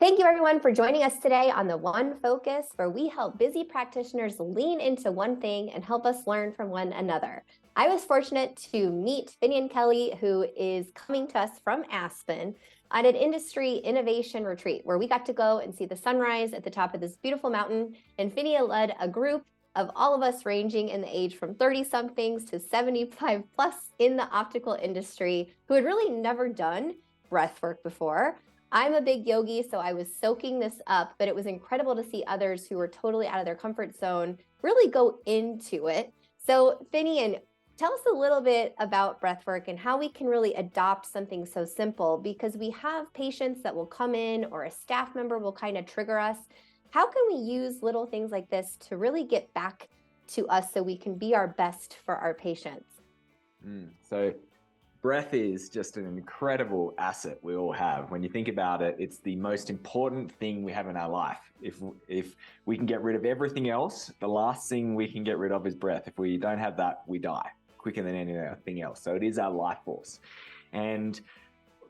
Thank you everyone for joining us today on the One Focus, where we help busy practitioners lean into one thing and help us learn from one another. I was fortunate to meet Finnian Kelly, who is coming to us from Aspen on an industry innovation retreat where we got to go and see the sunrise at the top of this beautiful mountain. And Finnian led a group of all of us ranging in the age from 30 somethings to 75 plus in the optical industry who had really never done breath work before. I'm a big yogi, so I was soaking this up, but it was incredible to see others who were totally out of their comfort zone really go into it. So Finnian, tell us a little bit about breathwork and how we can really adopt something so simple, because we have patients that will come in or a staff member will kind of trigger us. How can we use little things like this to really get back to us so we can be our best for our patients? So breath is just an incredible asset we all have. When you think about it, it's the most important thing we have in our life. If we can get rid of everything else, the last thing we can get rid of is breath. If we don't have that, we die quicker than anything else. So it is our life force. And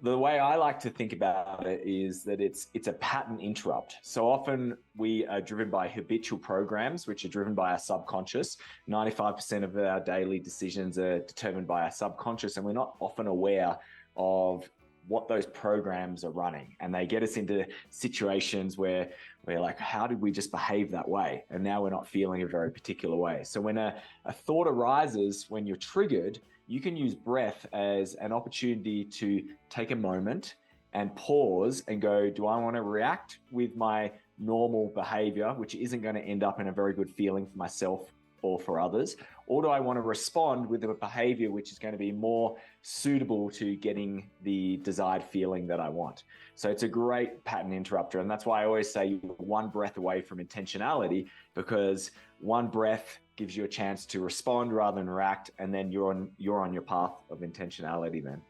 the way I like to think about it is that it's a pattern interrupt. So often we are driven by habitual programs, which are driven by our subconscious. 95% of our daily decisions are determined by our subconscious, and we're not often aware of what those programs are running. And they get us into situations where we're like, how did we just behave that way? And now we're not feeling a very particular way. So when a thought arises, when you're triggered, you can use breath as an opportunity to take a moment and pause and go, do I want to react with my normal behavior, which isn't going to end up in a very good feeling for myself or for others? Or do I want to respond with a behavior which is going to be more suitable to getting the desired feeling that I want? So it's a great pattern interrupter. And that's why I always say you're one breath away from intentionality, because one breath gives you a chance to respond rather than react, and then you're on your path of intentionality then.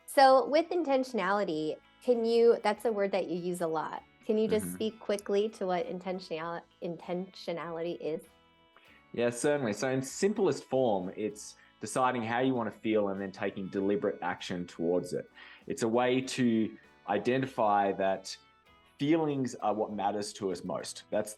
So with intentionality, that's a word that you use a lot. Can you just speak quickly to what intentionality is? Yeah, certainly. So in simplest form, it's deciding how you want to feel and then taking deliberate action towards it. It's a way to identify that feelings are what matters to us most. That's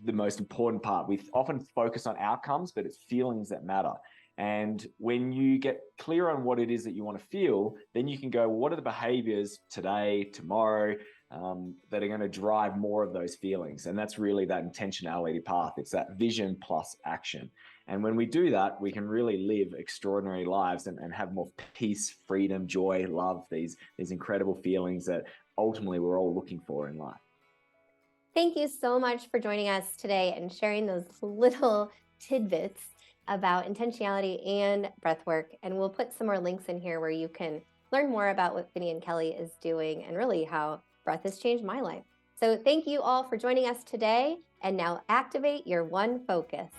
the most important part. We often focus on outcomes, but it's feelings that matter. And when you get clear on what it is that you want to feel, then you can go, well, what are the behaviors today, tomorrow, that are going to drive more of those feelings? And that's really that intentionality path. It's that vision plus action. And when we do that, we can really live extraordinary lives and have more peace, freedom, joy, love, these incredible feelings that ultimately we're all looking for in life. Thank you so much for joining us today and sharing those little tidbits about intentionality and breathwork. And we'll put some more links in here where you can learn more about what Finnian Kelly is doing and really how breath has changed my life. So thank you all for joining us today. And now activate your one focus.